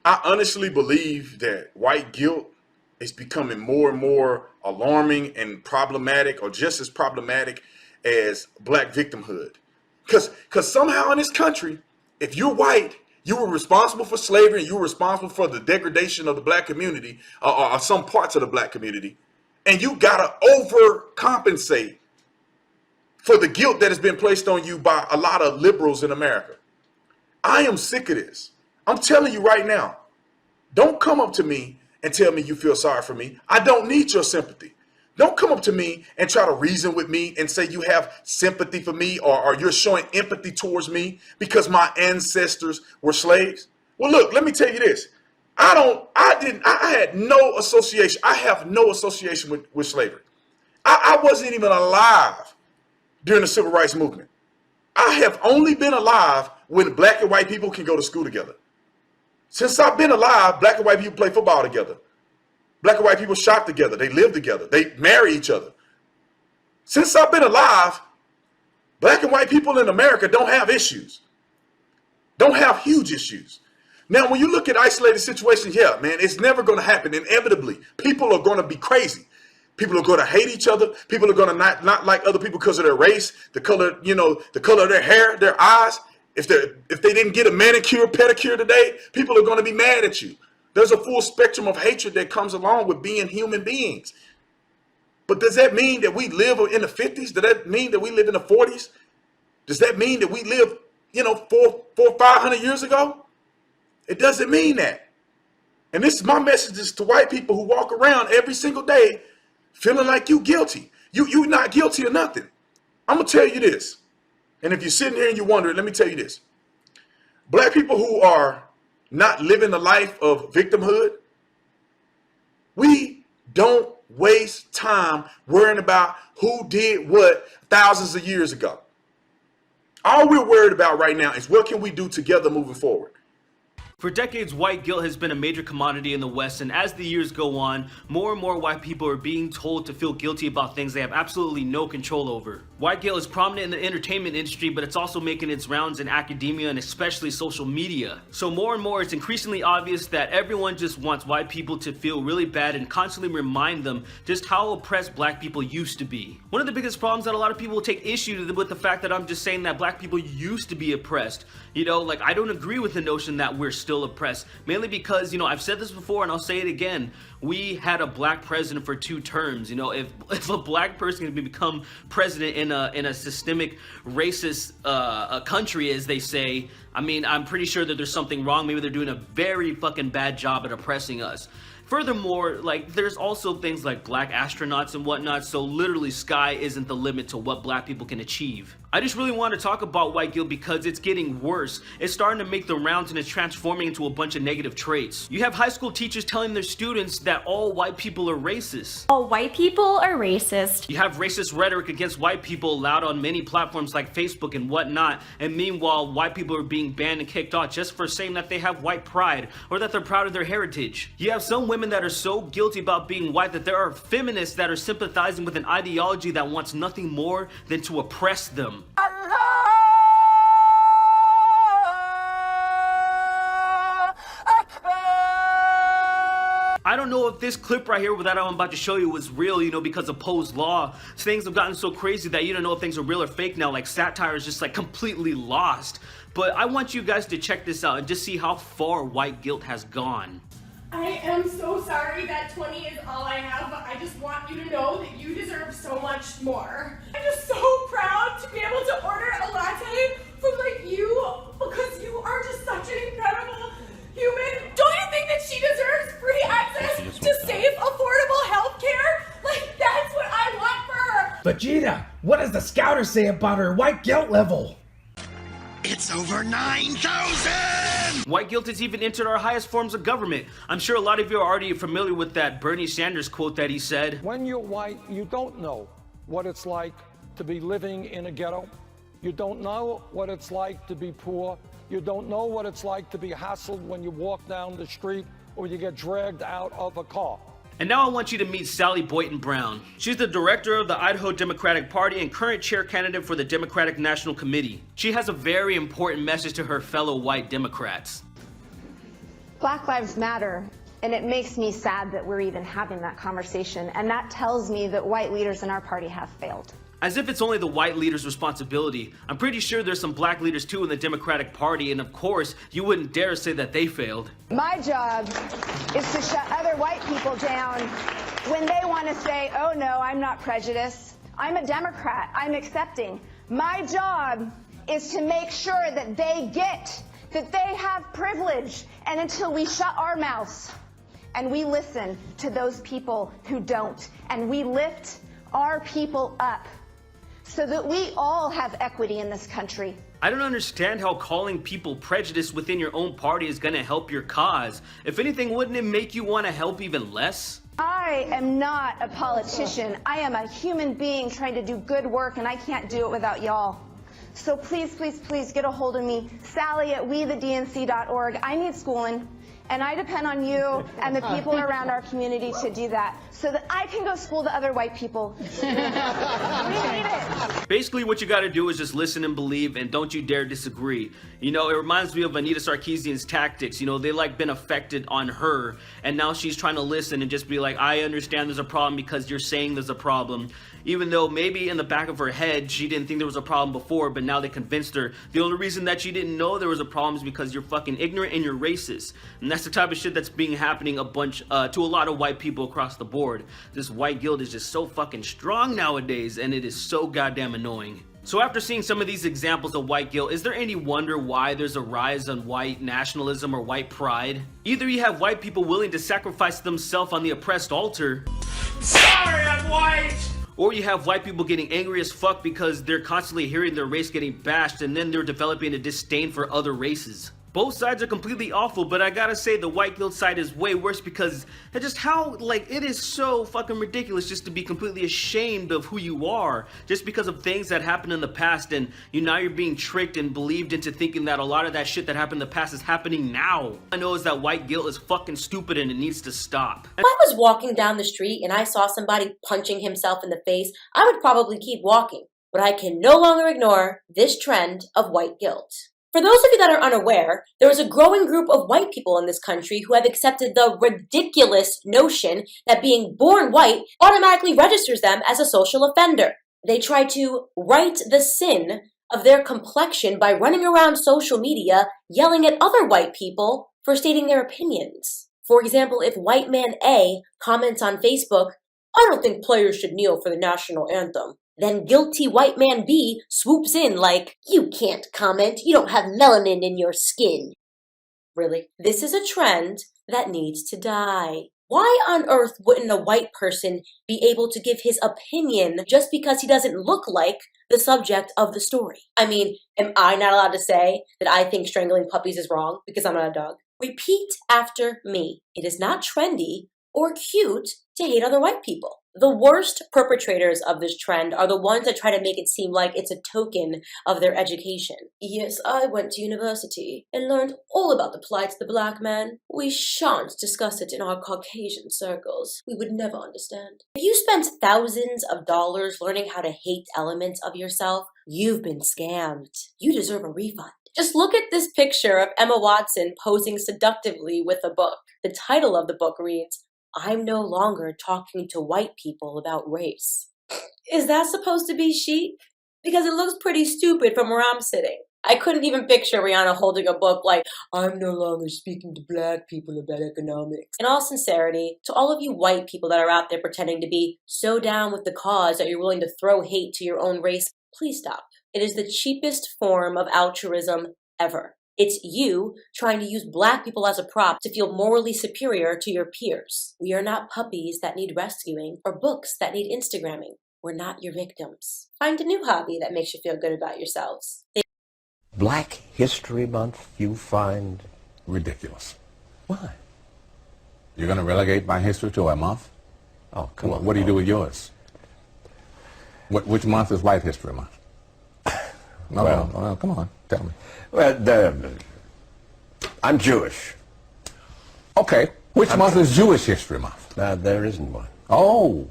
I honestly believe that white guilt is becoming more and more alarming and problematic, or just as problematic as black victimhood. Because somehow in this country, if you're white, you were responsible for slavery and you were responsible for the degradation of the black community, or some parts of the black community, and you gotta overcompensate for the guilt that has been placed on you by a lot of liberals in America. I am sick of this. I'm telling you right now, don't come up to me and tell me you feel sorry for me. I don't need your sympathy. Don't come up to me and try to reason with me and say you have sympathy for me, or you're showing empathy towards me because my ancestors were slaves. Well, look, let me tell you this. I had no association. I have no association with slavery. I wasn't even alive during the civil rights movement. I have only been alive when black and white people can go to school together. Since I've been alive, black and white people play football together. Black and white people shop together. They live together. They marry each other. Since I've been alive, black and white people in America don't have issues. Don't have huge issues. Now, when you look at isolated situations, yeah, man, it's never going to happen. Inevitably, people are going to be crazy. People are going to hate each other. People are going to not like other people because of their race, the color, the color of their hair, their eyes. If they didn't get a manicure, pedicure today, people are going to be mad at you. There's a full spectrum of hatred that comes along with being human beings. But does that mean that we live in the 50s? Does that mean that we live in the 40s? Does that mean that we live, 500 years ago? It doesn't mean that. And this is my message to white people who walk around every single day feeling like you guilty. You're not guilty of nothing. I'm going to tell you this. And if you're sitting here and you're wondering, let me tell you this. Black people who are not living the life of victimhood, we don't waste time worrying about who did what thousands of years ago. All we're worried about right now is what can we do together moving forward. For decades, white guilt has been a major commodity in the West, and as the years go on, more and more white people are being told to feel guilty about things they have absolutely no control over. White guilt is prominent in the entertainment industry, but it's also making its rounds in academia and especially social media. So more and more, it's increasingly obvious that everyone just wants white people to feel really bad and constantly remind them just how oppressed black people used to be. One of the biggest problems that a lot of people take issue with the fact that I'm just saying that black people used to be oppressed. I don't agree with the notion that we're still oppressed, mainly because, I've said this before and I'll say it again. We had a black president for 2 terms. If a black person can become president in a systemic racist country, as they say, I'm pretty sure that there's something wrong. Maybe they're doing a very fucking bad job at oppressing us. Furthermore, there's also things like black astronauts and whatnot, so literally sky isn't the limit to what black people can achieve. I just really want to talk about white guilt because it's getting worse. It's starting to make the rounds and it's transforming into a bunch of negative traits. You have high school teachers telling their students that all white people are racist. All white people are racist. You have racist rhetoric against white people allowed on many platforms like Facebook and whatnot, and meanwhile, white people are being banned and kicked off just for saying that they have white pride or that they're proud of their heritage. You have some women that are so guilty about being white that there are feminists that are sympathizing with an ideology that wants nothing more than to oppress them. I don't know if this clip right here that I'm about to show you was real, because of Poe's law. Things have gotten so crazy that you don't know if things are real or fake now. Satire is just completely lost. But I want you guys to check this out and just see how far white guilt has gone. I am so sorry that 20 is all I have, but I just want you to know that you deserve so much more. I'm just so proud to be able to order a latte from you, because you are just such an incredible human. Don't you think that she deserves free access to safe, affordable health care? That's what I want for her. Vegeta, what does the scouter say about her white guilt level? It's over 9,000! White guilt has even entered our highest forms of government. I'm sure a lot of you are already familiar with that Bernie Sanders quote that he said. When you're white, you don't know what it's like to be living in a ghetto. You don't know what it's like to be poor. You don't know what it's like to be hassled when you walk down the street or you get dragged out of a car. And now I want you to meet Sally Boynton Brown. She's the director of the Idaho Democratic Party and current chair candidate for the Democratic National Committee. She has a very important message to her fellow white Democrats. Black Lives Matter, and it makes me sad that we're even having that conversation, and that tells me that white leaders in our party have failed. As if it's only the white leaders' responsibility. I'm pretty sure there's some black leaders too in the Democratic Party, and of course, you wouldn't dare say that they failed. My job is to shut other white people down when they want to say, oh no, I'm not prejudiced. I'm a Democrat. I'm accepting. My job is to make sure that they get that they have privilege, and until we shut our mouths and we listen to those people who don't, and we lift our people up so that we all have equity in this country. I don't understand how calling people prejudiced within your own party is gonna help your cause. If anything, wouldn't it make you want to help even less? I am not a politician. I am a human being trying to do good work, and I can't do it without y'all. So please, please, please get a hold of me, Sally at wethednc.org. I need schooling, and I depend on you and the people around our community to do that so that I can go school the other white people. We need it. Basically, what you gotta do is just listen and believe, and don't you dare disagree. You know, it reminds me of Anita Sarkeesian's tactics. You know, they like been affected on her, and now she's trying to listen and just be like, I understand there's a problem because you're saying there's a problem. Even though maybe in the back of her head, she didn't think there was a problem before, but now they convinced her. The only reason that she didn't know there was a problem is because you're fucking ignorant and you're racist. And that's the type of shit that's being happening to a lot of white people across the board. This white guilt is just so fucking strong nowadays, and it is so goddamn annoying. So after seeing some of these examples of white guilt, is there any wonder why there's a rise on white nationalism or white pride? Either you have white people willing to sacrifice themselves on the oppressed altar. Sorry, I'm white! Or you have white people getting angry as fuck because they're constantly hearing their race getting bashed, and then they're developing a disdain for other races. Both sides are completely awful, but I gotta say the white guilt side is way worse because it's just how, like, it is so fucking ridiculous just to be completely ashamed of who you are just because of things that happened in the past, and now you're being tricked and believed into thinking that a lot of that shit that happened in the past is happening now. All I know is that white guilt is fucking stupid and it needs to stop. If I was walking down the street and I saw somebody punching himself in the face, I would probably keep walking. But I can no longer ignore this trend of white guilt. For those of you that are unaware, there is a growing group of white people in this country who have accepted the ridiculous notion that being born white automatically registers them as a social offender. They try to right the sin of their complexion by running around social media yelling at other white people for stating their opinions. For example, if white man A comments on Facebook, "I don't think players should kneel for the national anthem," then guilty white man B swoops in like, "You can't comment, you don't have melanin in your skin." Really? This is a trend that needs to die. Why on earth wouldn't a white person be able to give his opinion just because he doesn't look like the subject of the story? I mean, am I not allowed to say that I think strangling puppies is wrong because I'm not a dog? Repeat after me. It is not trendy or cute to hate other white people. The worst perpetrators of this trend are the ones that try to make it seem like it's a token of their education. Yes, I went to university and learned all about the plight of the black man. We shan't discuss it in our Caucasian circles. We would never understand. If you spent thousands of dollars learning how to hate elements of yourself, you've been scammed. You deserve a refund. Just look at this picture of Emma Watson posing seductively with a book. The title of the book reads, "I'm no longer talking to white people about race." Is that supposed to be chic? Because it looks pretty stupid from where I'm sitting. I couldn't even picture Rihanna holding a book like, "I'm no longer speaking to black people about economics." In all sincerity, to all of you white people that are out there pretending to be so down with the cause that you're willing to throw hate to your own race, please stop. It is the cheapest form of altruism ever. It's you trying to use black people as a prop to feel morally superior to your peers. We are not puppies that need rescuing or books that need Instagramming. We're not your victims. Find a new hobby that makes you feel good about yourselves. Black History Month you find ridiculous. Why? You're going to relegate my history to a month? Oh, come on. What do you do with yours? Which month is White History Month? No, well, come on, tell me. Well, I'm Jewish. Okay, which month is Jewish History Month? There isn't one. Oh,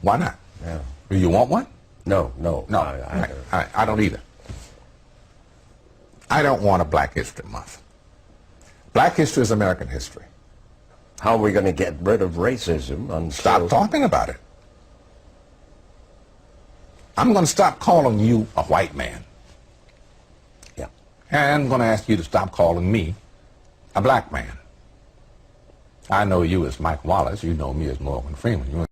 why not? Yeah. Do you want one? No. I don't either. I don't want a Black History Month. Black history is American history. How are we going to get rid of racism until... Stop talking about it. I'm going to stop calling you a white man. Yeah. And I'm going to ask you to stop calling me a black man. I know you as Mike Wallace. You know me as Morgan Freeman.